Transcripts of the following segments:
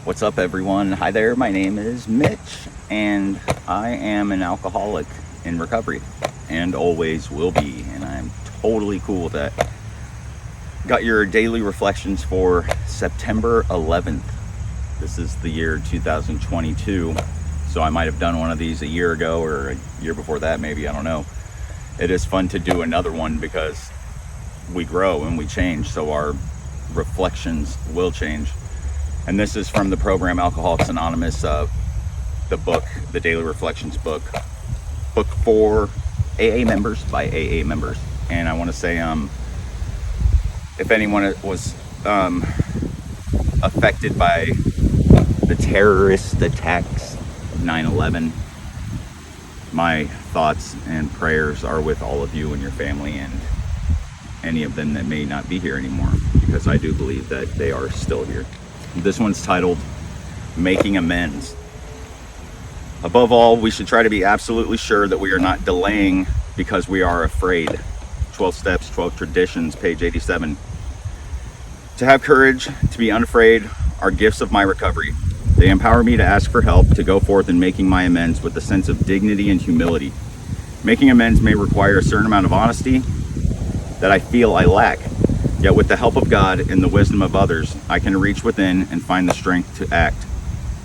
What's up, everyone? Hi there. My name is Mitch, and I am an alcoholic in recovery and always will be. And I'm totally cool with that. Got your daily reflections for September 11th. This is the year 2022. So I might have done one of these a year ago or a year before that, maybe. I don't know. It is fun to do another one because we grow and we change. So our reflections will change. And this is from the program Alcoholics Anonymous, the book, the Daily Reflections book for AA members by AA members. And I want to say, if anyone was affected by the terrorist attacks of 9/11, my thoughts and prayers are with all of you and your family and any of them that may not be here anymore, because I do believe that they are still here. This one's titled Making Amends. Above all, we should try to be absolutely sure that we are not delaying because we are afraid. 12 Steps, 12 Traditions, page 87. To have courage, to be unafraid, are gifts of my recovery. They empower me to ask for help, to go forth in making my amends with a sense of dignity and humility. Making amends may require a certain amount of honesty that I feel I lack. Yet with the help of God and the wisdom of others, I can reach within and find the strength to act.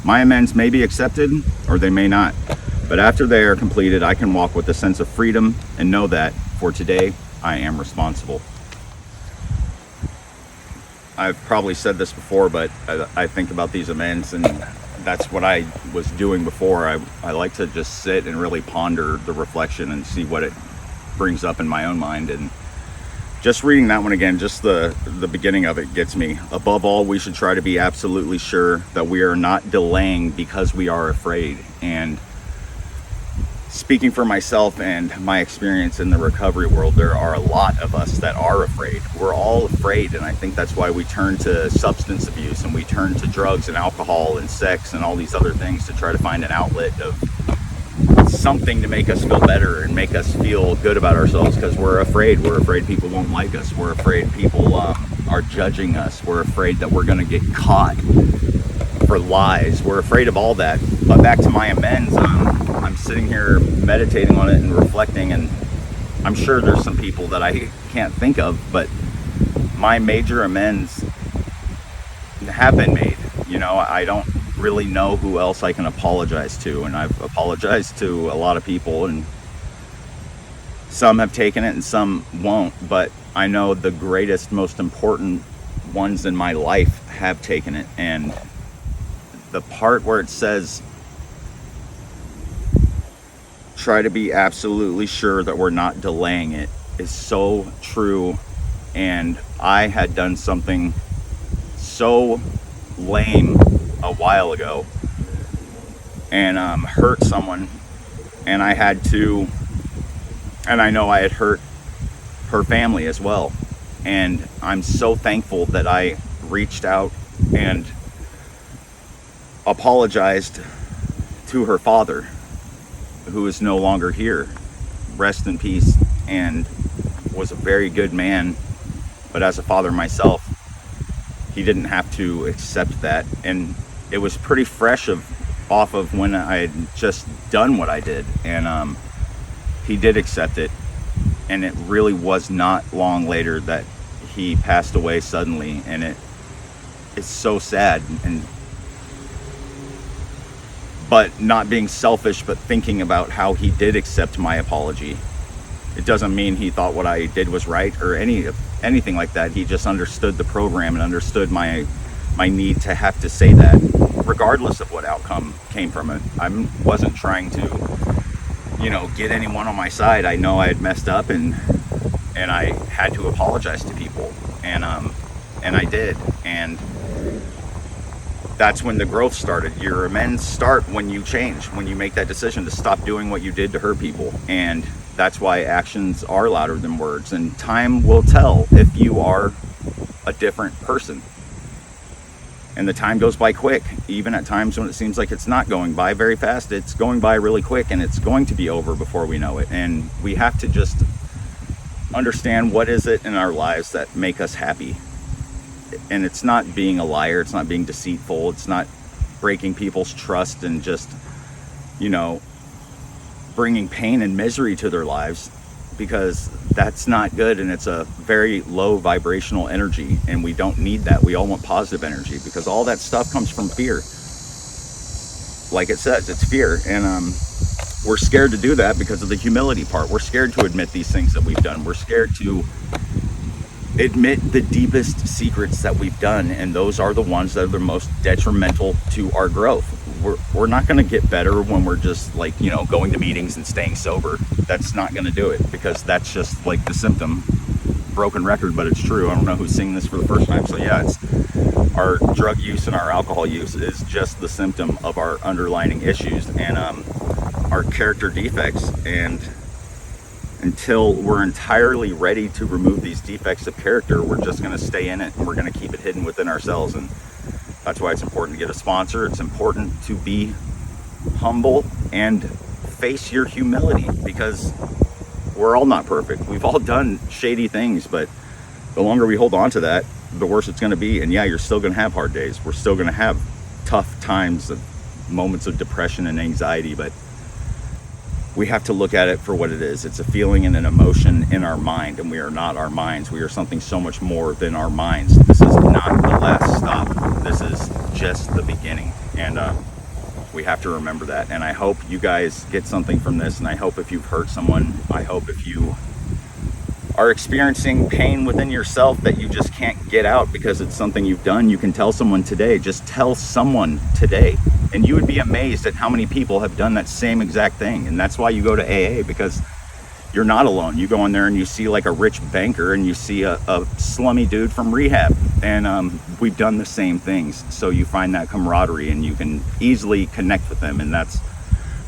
My amends may be accepted or they may not, but after they are completed, I can walk with a sense of freedom and know that for today, I am responsible. I've probably said this before, but I think about these amends, and that's what I was doing before. I like to just sit and really ponder the reflection and see what it brings up in my own mind. And just reading that one again, just the beginning of it gets me. Above all, we should try to be absolutely sure that we are not delaying because we are afraid. And speaking for myself and my experience in the recovery world, there are a lot of us that are afraid. We're all afraid, and I think that's why we turn to substance abuse and we turn to drugs and alcohol and sex and all these other things to try to find an outlet of something to make us feel better and make us feel good about ourselves, because we're afraid. We're afraid people won't like us. We're afraid people are judging us. We're afraid that we're going to get caught for lies. We're afraid of all that. But back to my amends, I'm sitting here meditating on it and reflecting, and I'm sure there's some people that I can't think of, but my major amends have been made. I don't really know who else I can apologize to, and I've apologized to a lot of people, and some have taken it and some won't, but I know the greatest, most important ones in my life have taken it. And the part where it says try to be absolutely sure that we're not delaying it is so true. And I had done something so lame a while ago and hurt someone, and I know I had hurt her family as well. And I'm so thankful that I reached out and apologized to her father, who is no longer here. Rest in peace, and was a very good man. But as a father myself, he didn't have to accept that. And it was pretty fresh off of when I had just done what I did. And he did accept it. And it really was not long later that he passed away suddenly. And it's so sad. But not being selfish, but thinking about how he did accept my apology. It doesn't mean he thought what I did was right or anything like that. He just understood the program and understood my need to have to say that, regardless of what outcome came from it. I wasn't trying to, get anyone on my side. I know I had messed up, and I had to apologize to people, and I did. And that's when the growth started. Your amends start when you change, when you make that decision to stop doing what you did to hurt people. And that's why actions are louder than words. And time will tell if you are a different person. And the time goes by quick, even at times when it seems like it's not going by very fast. It's going by really quick, and it's going to be over before we know it. And we have to just understand what is it in our lives that make us happy. And it's not being a liar, it's not being deceitful, it's not breaking people's trust and just, you know, bringing pain and misery to their lives, because that's not good, and it's a very low vibrational energy, and we don't need that. We all want positive energy, because all that stuff comes from fear. Like it says, it's fear, and we're scared to do that because of the humility part. We're scared to admit these things that we've done. We're scared to admit the deepest secrets that we've done, and those are the ones that are the most detrimental to our growth. We're not going to get better when we're just like, you know, going to meetings and staying sober. That's not going to do it, because that's just like the symptom. Broken record, but it's true. I don't know who's singing this for the first time. So yeah, it's our drug use and our alcohol use is just the symptom of our underlying issues and our character defects. And until we're entirely ready to remove these defects of character, we're just going to stay in it, and we're going to keep it hidden within ourselves. And that's why it's important to get a sponsor. It's important to be humble and face your humility, because we're all not perfect. We've all done shady things, but the longer we hold on to that, the worse it's going to be. And yeah, you're still going to have hard days. We're still going to have tough times, of moments of depression and anxiety, but we have to look at it for what it is. It's a feeling and an emotion in our mind, and we are not our minds. We are something so much more than our minds. This is not the last stop. This is just the beginning, and we have to remember that. And I hope you guys get something from this, and I hope if you've hurt someone, I hope if you are experiencing pain within yourself that you just can't get out because it's something you've done, you can tell someone today. Just tell someone today, and you would be amazed at how many people have done that same exact thing. And that's why you go to AA, because you're not alone. You go in there and you see like a rich banker, and you see a slummy dude from rehab, and we've done the same things. So you find that camaraderie, and you can easily connect with them, and that's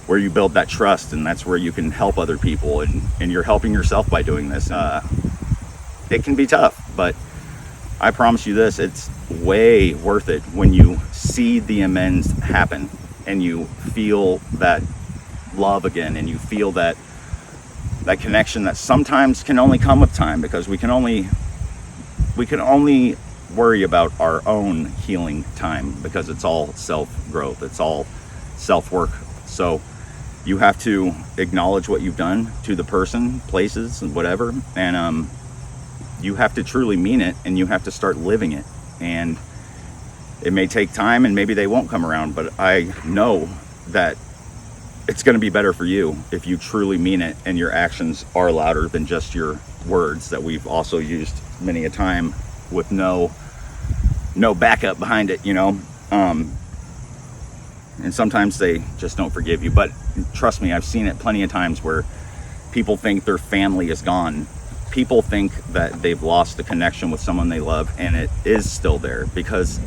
where you build that trust, and that's where you can help other people, and you're helping yourself by doing this. It can be tough, but I promise you this, it's way worth it when you see the amends happen, and you feel that love again, and you feel that connection that sometimes can only come with time, because we can only worry about our own healing time, because it's all self-growth, it's all self-work. So you have to acknowledge what you've done to the person, places, and whatever, and you have to truly mean it, and you have to start living it. And it may take time, and maybe they won't come around, but I know that it's going to be better for you if you truly mean it, and your actions are louder than just your words that we've also used many a time with no backup behind it, you know. And sometimes they just don't forgive you. But trust me, I've seen it plenty of times where people think their family is gone. People think that they've lost the connection with someone they love, and it is still there, because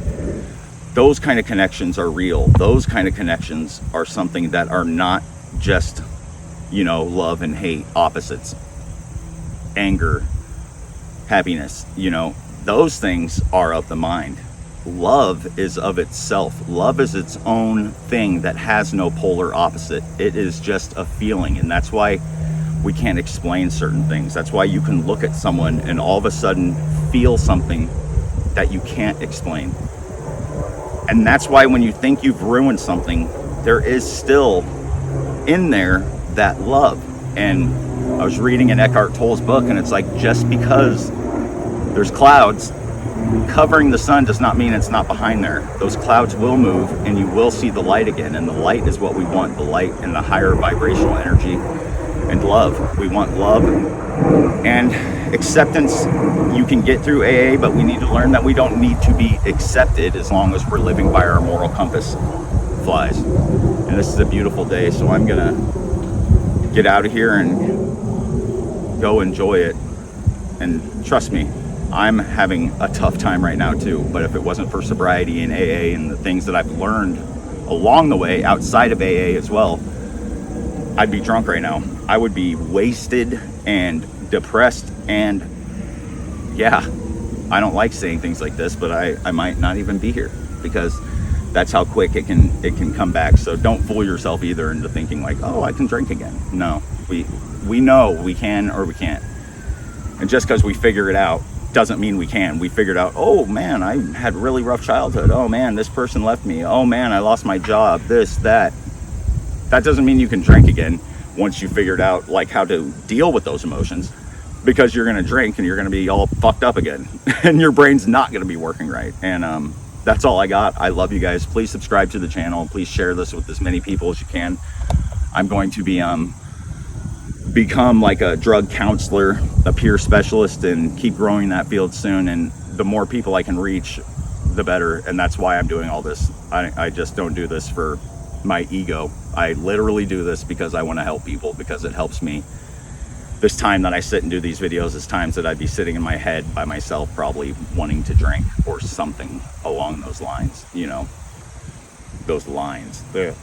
those kind of connections are real. Those kind of connections are something that are not just, you know, love and hate, opposites, anger, happiness, you know, those things are of the mind. Love is of itself. Love is its own thing that has no polar opposite. It is just a feeling, and that's why we can't explain certain things. That's why you can look at someone and all of a sudden feel something that you can't explain. And that's why when you think you've ruined something, there is still in there that love. And I was reading in Eckhart Tolle's book, and it's like, just because there's clouds covering the sun does not mean it's not behind there. Those clouds will move, and you will see the light again. And the light is what we want, the light and the higher vibrational energy and love. We want love and acceptance. You can get through AA, but we need to learn that we don't need to be accepted as long as we're living by our moral compass flies. And this is a beautiful day, so I'm gonna get out of here and go enjoy it. And trust me, I'm having a tough time right now too, but if it wasn't for sobriety and AA and the things that I've learned along the way outside of AA as well, I'd be drunk right now. I would be wasted and depressed, and yeah, I don't like saying things like this, but I might not even be here, because that's how quick it can come back. So don't fool yourself either into thinking like, oh, I can drink again. No, we know we can or we can't. And just because we figure it out doesn't mean we can. We figured out, oh man, I had a really rough childhood. Oh man, this person left me. Oh man, I lost my job, this, that. That doesn't mean you can drink again once you figured out like how to deal with those emotions, because you're going to drink and you're going to be all fucked up again and your brain's not going to be working right. And that's all I got. I love you guys. Please subscribe to the channel. Please share this with as many people as you can. I'm going to be become like a drug counselor, a peer specialist, and keep growing that field soon. And the more people I can reach, the better. And that's why I'm doing all this. I just don't do this for my ego. I literally do this because I want to help people, because it helps me. This time that I sit and do these videos is times that I'd be sitting in my head by myself, probably wanting to drink or something along those lines, you know, those lines. Yeah.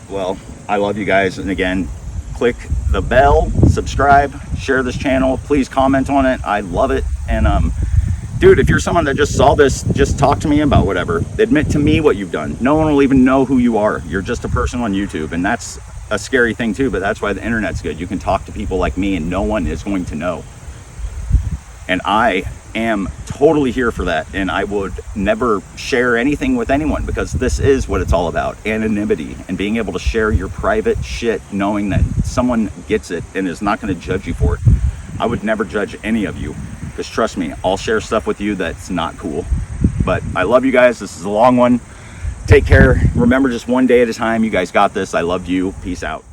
Well, I love you guys. And again, click the bell, subscribe, share this channel, please comment on it. I love it. And dude, if you're someone that just saw this, just talk to me about whatever. Admit to me what you've done. No one will even know who you are. You're just a person on YouTube, and that's a scary thing too, but that's why the internet's good. You can talk to people like me and no one is going to know. And I am totally here for that, and I would never share anything with anyone, because this is what it's all about: anonymity and being able to share your private shit, knowing that someone gets it and is not going to judge you for it. I would never judge any of you, because trust me, I'll share stuff with you that's not cool. But I love you guys. This is a long one. Take care. Remember, just one day at a time. You guys got this. I love you. Peace out.